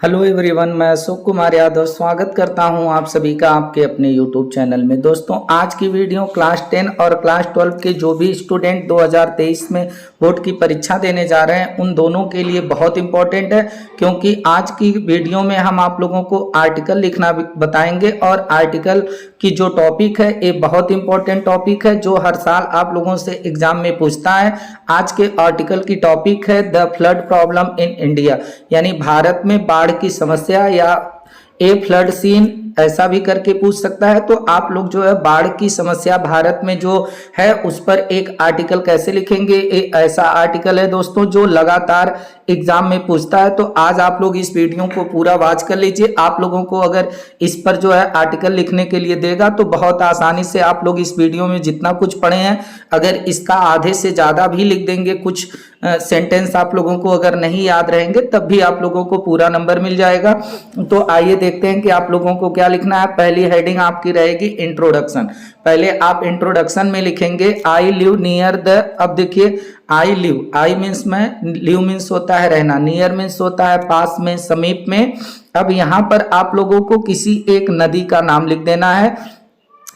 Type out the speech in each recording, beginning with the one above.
Hello everyone, मैं अशोक कुमार यादव स्वागत करता हूं आप सभी का आपके अपने यूट्यूब चैनल में। दोस्तों, आज की वीडियो क्लास 10 और क्लास 12 के जो भी स्टूडेंट 2023 में बोर्ड की परीक्षा देने जा रहे हैं उन दोनों के लिए बहुत इंपॉर्टेंट है, क्योंकि आज की वीडियो में हम आप लोगों को आर्टिकल लिखना बताएंगे और आर्टिकल की जो टॉपिक है ये बहुत इंपॉर्टेंट टॉपिक है जो हर साल आप लोगों से एग्जाम में पूछता है। आज के आर्टिकल की टॉपिक है the flood problem in India, यानी भारत में बाढ़ की समस्या या ए फ्लड सीन ऐसा भी करके पूछ सकता है। तो आप लोग जो है बाढ़ की समस्या भारत में जो है उस पर एक आर्टिकल कैसे लिखेंगे, एक ऐसा आर्टिकल है दोस्तों जो लगातार एग्जाम में पूछता है। तो आज आप लोग इस वीडियो को पूरा वॉच कर लीजिए। आप लोगों को अगर इस पर जो है आर्टिकल लिखने के लिए देगा तो बहुत आसानी से आप लोग इस वीडियो में जितना कुछ पढ़े हैं अगर इसका आधे से ज्यादा भी लिख देंगे, कुछ सेंटेंस आप लोगों को अगर नहीं याद रहेंगे तब भी आप लोगों को पूरा नंबर मिल जाएगा। तो आइए देखते हैं कि आप लोगों को क्या लिखना है। पहली हेडिंग आपकी रहेगी इंट्रोडक्शन। पहले आप इंट्रोडक्शन में लिखेंगे आई लिव नियर द। अब देखिए, आई लिव, आई मीन्स में, लिव मीन्स होता है रहना, नियर मीन्स होता है पास में, समीप में। अब यहाँ पर आप लोगों को किसी एक नदी का नाम लिख देना है,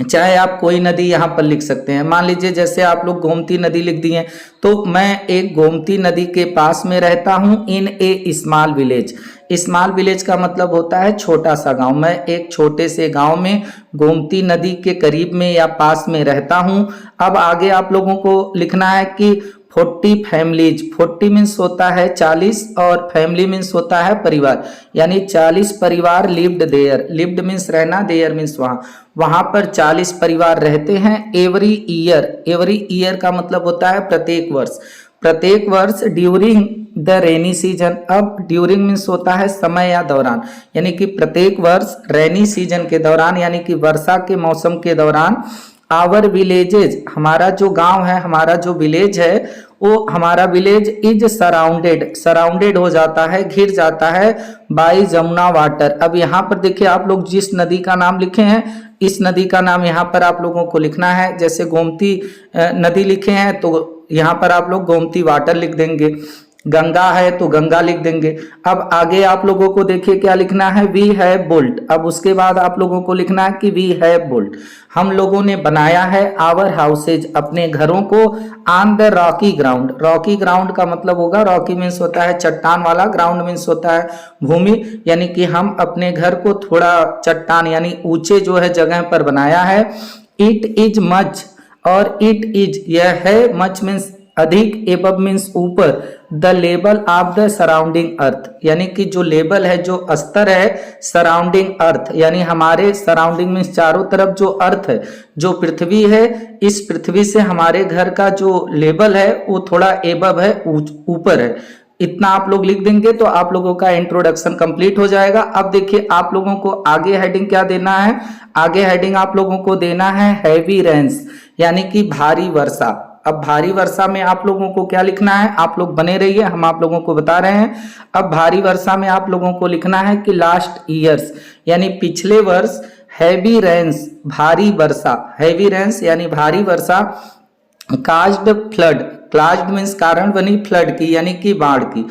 चाहे आप कोई नदी यहाँ पर लिख सकते हैं। मान लीजिए जैसे आप लोग गोमती नदी लिख दिए, तो मैं एक गोमती नदी के पास में रहता हूँ इन ए स्मॉल विलेज। स्मॉल विलेज का मतलब होता है छोटा सा गांव। मैं एक छोटे से गांव में गोमती नदी के करीब में या पास में रहता हूँ। अब आगे आप लोगों को लिखना है कि 40 फैमिलीज, 40 मीन्स होता है 40 और फैमिली मीन्स होता है परिवार, यानी 40 परिवार लिव्ड देयर। लिव्ड मीन्स रहना, देयर मीन्स वहां पर 40 परिवार रहते हैं। एवरी ईयर, एवरी ईयर का मतलब होता है प्रत्येक वर्ष, प्रत्येक वर्ष ड्यूरिंग द रेनी सीजन। अब ड्यूरिंग मीन्स होता है समय या दौरान, यानी कि प्रत्येक वर्ष रेनी सीजन के दौरान यानी कि वर्षा के मौसम के दौरान आवर विलेजेज, हमारा जो गांव है, हमारा जो विलेज है वो, हमारा विलेज इज सराउंडेड, सराउंडेड हो जाता है, घिर जाता है बाय जमुना वाटर। अब यहाँ पर देखिए, आप लोग जिस नदी का नाम लिखे हैं इस नदी का नाम यहाँ पर आप लोगों को लिखना है। जैसे गोमती नदी लिखे हैं तो यहाँ पर आप लोग गोमती वाटर लिख देंगे, गंगा है तो गंगा लिख देंगे। अब आगे आप लोगों को देखिए क्या लिखना है, वी हैव बुल्ट। अब उसके बाद आप लोगों को लिखना है कि वी हैव बुल्ट, हम लोगों ने बनाया है आवर हाउसेज, अपने घरों को, on the Rocky ground. Rocky ground का मतलब होगा, रॉकी मीन्स होता है चट्टान वाला, ग्राउंड मीन्स होता है भूमि, यानी कि हम अपने घर को थोड़ा चट्टान यानी ऊंचे जो है जगह पर बनाया है। इट इज मच, और इट इज यह है, मच मीन्स अधिक, एबव मीन्स ऊपर, the level of the surrounding earth, यानी कि जो लेवल है, जो स्तर है सराउंडिंग अर्थ, यानी हमारे सराउंडिंग मीन्स चारों तरफ जो अर्थ है, जो पृथ्वी है, इस पृथ्वी से हमारे घर का जो लेवल है वो थोड़ा एबव है, ऊपर है। इतना आप लोग लिख देंगे तो आप लोगों का इंट्रोडक्शन कंप्लीट हो जाएगा। अब देखिए आप लोगों को आगे हेडिंग क्या देना है, आगे हेडिंग आप लोगों को देना है हैवी रेन्स, यानी कि भारी वर्षा। अब भारी वर्षा में आप लोगों को क्या लिखना है, आप लोग बने रहिए, हम आप लोगों को बता रहे हैं। अब भारी वर्षा में आप लोगों को लिखना है कि लास्ट ईयर्स, यानी पिछले वर्ष, हैवी रेन्स, भारी वर्षा, हैवी रेन्स यानी भारी वर्षा, काज्ड फ्लड, काज्ड मीन्स कारण बनी, फ्लड की यानी कि बाढ़ की,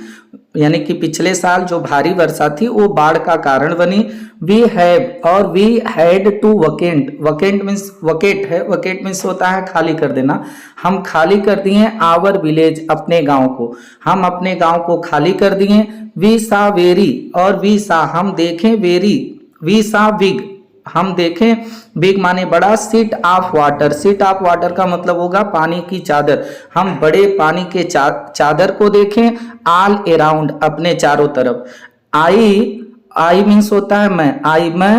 यानी कि पिछले साल जो भारी वर्षा थी वो बाढ़ का कारण बनी। वी हैव और we had to vacant, vacant means vacate है, वकेट मीन्स होता है खाली कर देना, हम खाली कर दिए आवर विलेज, अपने गांव को, हम अपने गांव को खाली कर दिए। वी सा वेरी, और वी सा हम देखें, वेरी, वी सा बिग, हम देखें, बिग माने बड़ा, seat of water, seat of water का मतलब होगा पानी की चादर, हम बड़े पानी के चादर को देखें, ऑल अराउंड, अपने चारों तरफ। आई, आई मीन्स होता है मैं, आई मैं।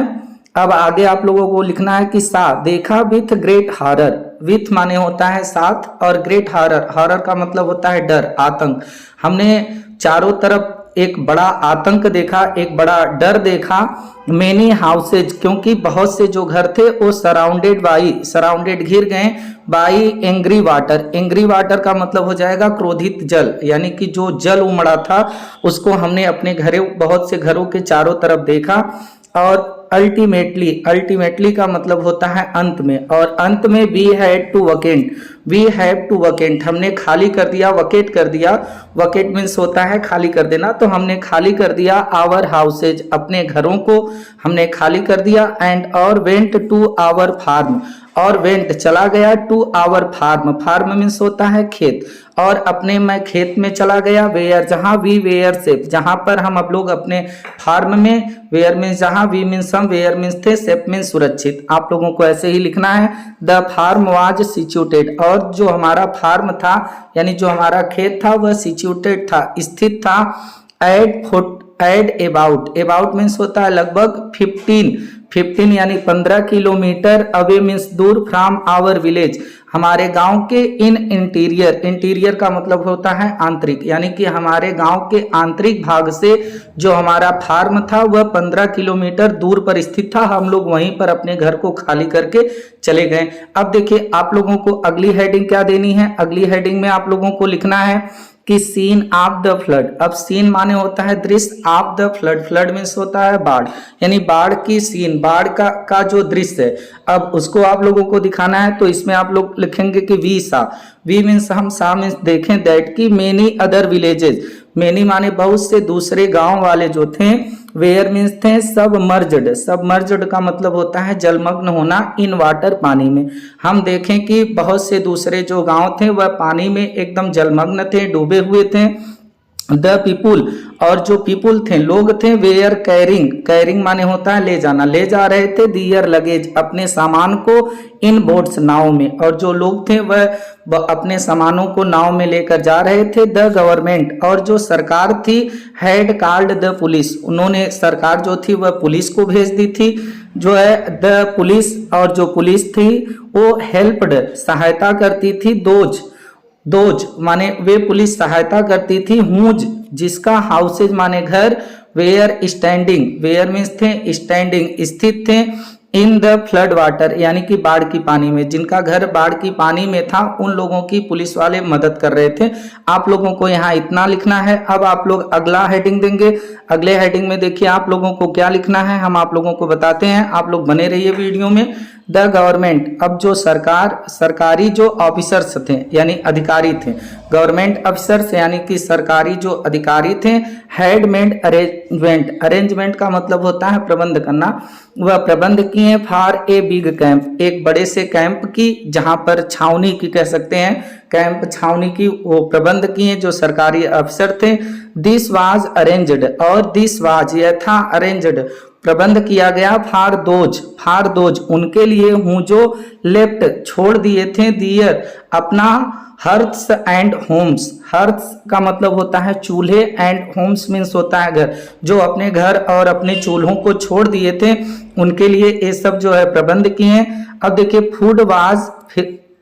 अब आगे आप लोगों को लिखना है कि सा देखा विथ ग्रेट हॉरर, विथ माने होता है साथ, और ग्रेट हॉरर, हॉरर का मतलब होता है डर, आतंक। हमने चारों तरफ एक बड़ा आतंक देखा, एक बड़ा डर देखा। मेनी हाउसेज, क्योंकि बहुत से जो घर थे वो सराउंडेड बाई, सराउंडेड घिर गए, by angry water, angry water का मतलब हो जाएगा क्रोधित जल, यानी कि जो जल उमड़ा था उसको हमने अपने घरों, बहुत से घरों के चारों तरफ देखा। और अल्टीमेटली, अल्टीमेटली का मतलब होता है अंत में, और अंत में we had to vacant, we have to vacate, हमने खाली कर दिया, वकेट कर दिया। वकेट मीन्स होता है खाली कर देना, तो हमने खाली कर दिया आवर हाउसेज, अपने घरों को हमने खाली कर दिया। एंड और वेंट टू आवर फार्म, और वेंट चला गया, to our farm, farm means होता है खेत, और अपने मैं खेत में चला गया। वेयर, जहां, वी वेयर सेफ, जहां पर हम अब लोग अपने फार्म में, वेयर मीन्स जहां, वी मीन्स हम, वेयर मीन्स थे, सेफ मीन्स सुरक्षित। आप लोगों को ऐसे ही लिखना है। द फार्म वाज सिचुएटेड, और जो हमारा फार्म था यानी जो हमारा खेत था वह सिचुएटेड था, स्थित था। एड अबाउट, अबाउट मीन्स होता है लगभग 15 यानी 15 किलोमीटर, अवे मीन्स दूर, फ्रॉम आवर विलेज, हमारे गांव के। इन इंटीरियर, इंटीरियर का मतलब होता है आंतरिक, यानी कि हमारे गांव के आंतरिक भाग से जो हमारा फार्म था वह 15 किलोमीटर दूर पर स्थित था। हम लोग वहीं पर अपने घर को खाली करके चले गए। अब देखिए आप लोगों को अगली हेडिंग क्या देनी है। अगली हेडिंग में आप लोगों को लिखना है कि सीन ऑफ द फ्लड। अब सीन माने होता है दृश्य, of the flood, flood means होता है बाढ़, यानी बाढ़ की सीन, बाढ़ का जो दृश्य है, अब उसको आप लोगों को दिखाना है। तो इसमें आप लोग लिखेंगे कि वी सा, वी मीन्स हम, सा मीन्स देखें, दैट की मेनी अदर विलेजेस, मेनी माने बहुत से दूसरे गांव वाले जो थे, वेयर मीन्स थे सबमर्ज्ड, सबमर्ज्ड का मतलब होता है जलमग्न होना, इन वाटर पानी में। हम देखें कि बहुत से दूसरे जो गांव थे वह पानी में एकदम जलमग्न थे, डूबे हुए थे। द पीपुल, और जो पीपुल थे, लोग थे, वेयर कैरिंग, कैरिंग माने होता है ले जाना, ले जा रहे थे, दियर लगेज, अपने सामान को, इन बोट्स, नाव में, और जो लोग थे वह अपने सामानों को नाव में लेकर जा रहे थे। द गवर्नमेंट, और जो सरकार थी, हैड कॉल्ड द पुलिस, उन्होंने, सरकार जो थी वह पुलिस को भेज दी थी, जो है द पुलिस, और जो पुलिस थी वो हेल्प्ड, सहायता करती थी, दोज माने वे पुलिस सहायता करती थी, हुज जिसका, हाउसेज माने घर, वेयर स्टैंडिंग, वेयर मीन्स थे स्टैंडिंग, स्थित थे, इन द फ्लड वाटर यानी कि बाढ़ की पानी में, जिनका घर बाढ़ की पानी में था उन लोगों की पुलिस वाले मदद कर रहे थे। आप लोगों को यहाँ इतना लिखना है। अब आप लोग अगला हेडिंग देंगे। अगले हेडिंग में देखिए आप लोगों को क्या लिखना है, हम आप लोगों को बताते हैं, आप लोग बने रहिए वीडियो में। द गवर्नमेंट, अब जो सरकारी जो ऑफिसर्स थे यानी अधिकारी थे, गवर्नमेंट ऑफिसर्स यानी कि सरकारी जो अधिकारी थे, हैड मेड अरेंजमेंट, अरेंजमेंट का मतलब होता है प्रबंध करना, वह प्रबंध किए फॉर ए बिग कैंप, एक बड़े से कैंप की, जहां पर छावनी की कह सकते हैं, कैंप छावनी की वो प्रबंध किए जो सरकारी अफसर थे। दिस वाज अरेंज्ड, और दिस वाज यह था, अरेंज्ड प्रबंध किया गया, फार दोज उनके लिए हूँ जो लेफ्ट छोड़ दिए थे, दियर अपना, हर्ट्स एंड होम्स, हर्ट्स का मतलब होता है चूल्हे, एंड होम्स मीन्स होता है घर, जो अपने घर और अपने चूल्हों को छोड़ दिए थे उनके लिए ये सब जो है प्रबंध किए। अब देखिए फूड वाज,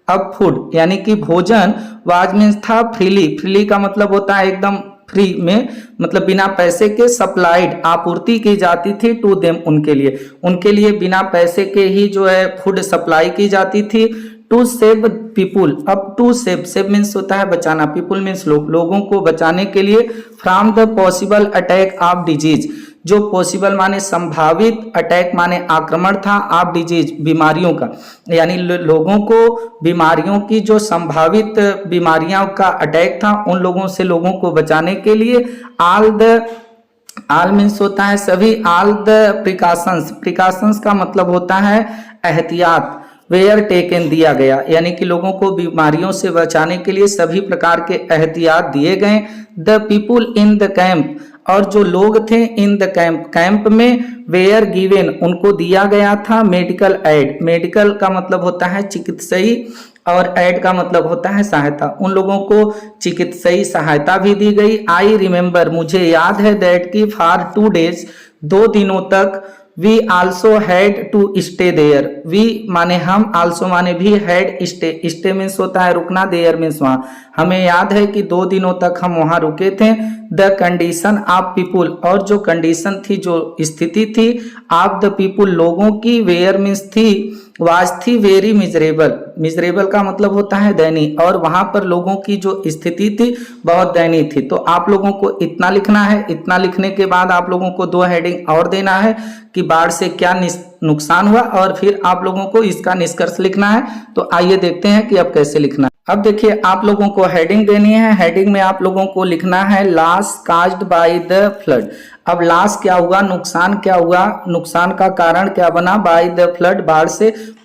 अब फूड यानी कि भोजन, वाज मीन्स था फ्रीली, फ्रीली का मतलब होता है एकदम फ्री में, मतलब बिना पैसे के, सप्लाइड आपूर्ति की जाती थी, टू देम उनके लिए बिना पैसे के ही जो है फूड सप्लाई की जाती थी। टू सेव पीपुल, अब टू सेव मीन्स होता है बचाना, पीपुल मीन्स लोगों को बचाने के लिए, from the possible attack of disease, जो पॉसिबल माने संभावित, अटैक माने आक्रमण था, ऑफ डिजीज बीमारियों का, यानी लोगों को बीमारियों की जो संभावित बीमारियों का अटैक था उन लोगों से लोगों को बचाने के लिए, ऑल मीन्स होता है सभी, ऑल द प्रिकॉशंस का मतलब होता है एहतियात, वेयर टेकन दिया गया, यानी कि लोगों को बीमारियों से बचाने के लिए सभी प्रकार के एहतियात दिए गए। The people in the camp, और जो लोग थे इन द कैंप में, वेयर गिवेन उनको दिया गया था, मेडिकल एड, मेडिकल का मतलब होता है चिकित्सीय, और एड का मतलब होता है सहायता, उन लोगों को चिकित्सीय सहायता भी दी गई। आई रिमेम्बर मुझे याद है, दैट की फॉर 2 days 2 दिनों तक, we also had to stay there, we माने हम, आल्सो माने भी, हैड स्टे मीन्स होता है रुकना, देयर मीन्स वहां, हमें याद है कि 2 दिनों तक हम वहां रुके थे। द कंडीशन ऑफ पीपुल, और जो कंडीशन थी, जो स्थिति थी, ऑफ द पीपुल लोगों की, वेयर मीन्स थी, वाज थी, वेरी मिजरेबल, मिजरेबल का मतलब होता है दयनीय, और वहां पर लोगों की जो स्थिति थी बहुत दयनीय थी। तो आप लोगों को इतना लिखना है। इतना लिखने के बाद आप लोगों को 2 हेडिंग और देना है कि बाढ़ से क्या नुकसान हुआ, और फिर आप लोगों को इसका निष्कर्ष लिखना है। तो आइए देखते हैं कि अब कैसे लिखना है। अब देखिए आप लोगों को हेडिंग देनी है। हेडिंग में आप लोगों को लिखना है loss caused by the flood. अब लॉस क्या हुआ, नुकसान क्या हुआ, नुकसान का कारण क्या बना, बाय द फ्लड,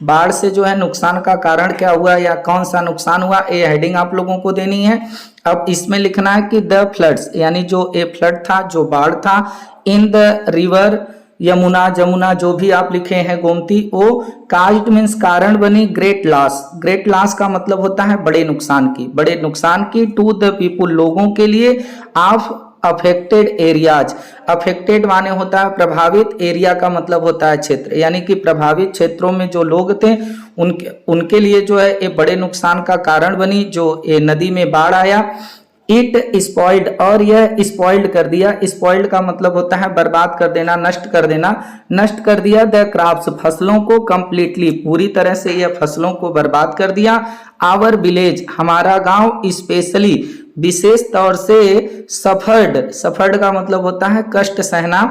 बाढ़ से जो है नुकसान का कारण क्या हुआ या कौन सा नुकसान हुआ, ये हेडिंग आप लोगों को देनी है। अब इसमें लिखना है कि द फ्लड्स यानी जो ए फ्लड था, जो बाढ़ था, in the river Yamuna, Jamuna जो भी आप लिखे हैं, गोमती, वो काज्ड मीन्स कारण बनी, ग्रेट लॉस का मतलब होता है बड़े नुकसान की टू द पीपुल लोगों के लिए, ऑफ अफेक्टेड एरियाज। अफेक्टेड माने होता है प्रभावित, एरिया का मतलब होता है क्षेत्र, यानी कि प्रभावित क्षेत्रों में जो लोग थे उनके लिए जो है ये बड़े नुकसान का कारण बनी जो ये नदी में बाढ़ आया। इट स्पॉइल्ड, और यह स्पॉइल्ड कर दिया, स्पॉइल्ड का मतलब होता है बर्बाद कर देना, नष्ट कर दिया द क्रॉप्स, फसलों को, कंप्लीटली पूरी तरह से यह फसलों को बर्बाद कर दिया। आवर विलेज, हमारा गांव, स्पेशली विशेष तौर से सफर्ड का मतलब होता है कष्ट सहना,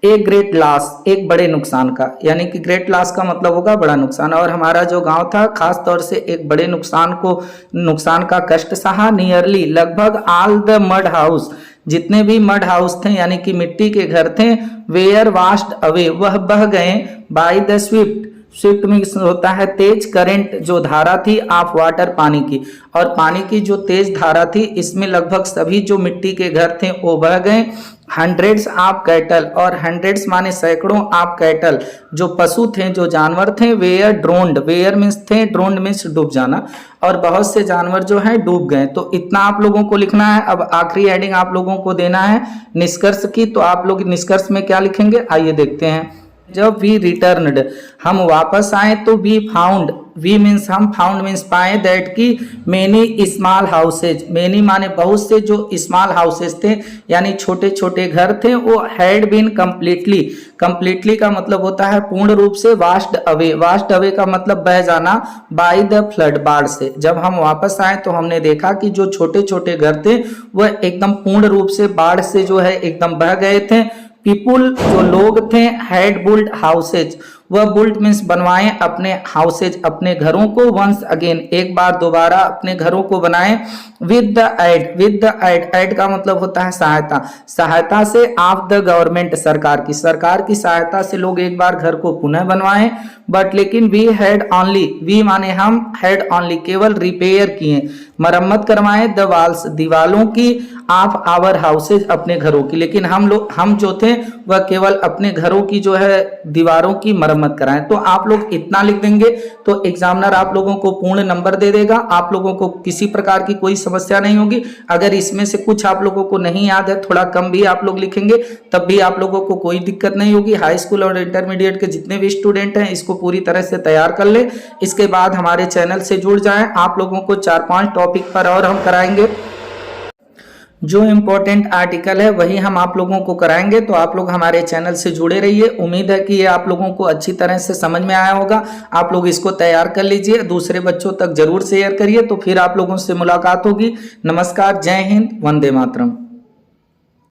एक ग्रेट लॉस, एक बड़े नुकसान का, यानी कि ग्रेट लॉस का मतलब होगा बड़ा नुकसान, और हमारा जो गांव था खास तौर से एक बड़े नुकसान का कष्ट सहा। नियरली, लगभग, ऑल द मड हाउस, जितने भी मड हाउस थे यानी कि मिट्टी के घर थे, वेयर वाश्ड अवे, वह बह गए, बाय द स्विफ्ट में होता है तेज, करेंट जो धारा थी, ऑफ वाटर पानी की, और पानी की जो तेज धारा थी इसमें लगभग सभी जो मिट्टी के घर थे वो बह गए। हंड्रेड्स ऑफ कैटल, और हंड्रेड्स माने सैकड़ों, ऑफ कैटल जो पशु थे, जो जानवर थे, वेयर ड्रोन्ड, वेयर मीन्स थे, ड्रोन्ड मीन्स डूब जाना, और बहुत से जानवर जो है डूब गए। तो इतना आप लोगों को लिखना है। अब आखिरी हेडिंग आप लोगों को देना है निष्कर्ष की, तो आप लोग निष्कर्ष में क्या लिखेंगे आइए देखते हैं। जब वी रिटर्नड, हम वापस आए, तो वी फाउंड, वी मीन्स हम, फाउंड मीन्स पाए, दैट की मेनी स्मॉल हाउसेज, मेनी माने बहुत से जो स्मॉल हाउसेज थे यानी छोटे छोटे घर थे, वो हैड बीन कंप्लीटली का मतलब होता है पूर्ण रूप से, वाश्ड अवे का मतलब बह जाना, बाय द फ्लड, बाढ़ से। जब हम वापस आए तो हमने देखा कि जो छोटे छोटे घर थे वह एकदम पूर्ण रूप से बाढ़ से जो है एकदम बह गए थे। पीपुल जो लोग थे, हैड बुल्ड हाउसेज, वह बुल्ड मीन्स बनवाए अपने हाउसेज, अपने घरों को, वंस अगेन, एक बार दोबारा अपने घरों को बनाए, विद द एड का मतलब होता है सहायता से, ऑफ द गवर्नमेंट, सरकार की सहायता से लोग एक बार घर को पुनः बनवाए। बट लेकिन वी हैड ओनली, वी माने हम, हैड ओनली केवल, रिपेयर किए, मरम्मत करवाए, द वाल्स, दीवालों की, ऑफ आवर हाउसेज, अपने घरों की, लेकिन हम जो थे वह केवल अपने घरों की जो है दीवारों की मरम्मत कराएं। तो आप लोग इतना लिख देंगे तो एग्जामिनर आप लोगों को पूर्ण नंबर दे देगा, आप लोगों को किसी प्रकार की कोई समस्या नहीं होगी। अगर इसमें से कुछ आप लोगों को नहीं याद है, थोड़ा कम भी आप लोग लिखेंगे तब भी आप लोगों को कोई दिक्कत नहीं होगी। हाई स्कूल और इंटरमीडिएट के जितने भी स्टूडेंट हैं इसको पूरी तरह से तैयार कर ले, इसके बाद हमारे चैनल से जुड़ जाएं। आप लोगों को 4-5 टॉपिक पर और हम कराएंगे, जो इम्पोर्टेंट आर्टिकल है वही हम आप लोगों को कराएंगे। तो आप लोग हमारे चैनल से जुड़े रहिए। उम्मीद है कि ये आप लोगों को अच्छी तरह से समझ में आया होगा। आप लोग इसको तैयार कर लीजिए, दूसरे बच्चों तक जरूर शेयर करिए, तो फिर आप लोगों से मुलाकात होगी। नमस्कार, जय हिंद, वंदे मातरम।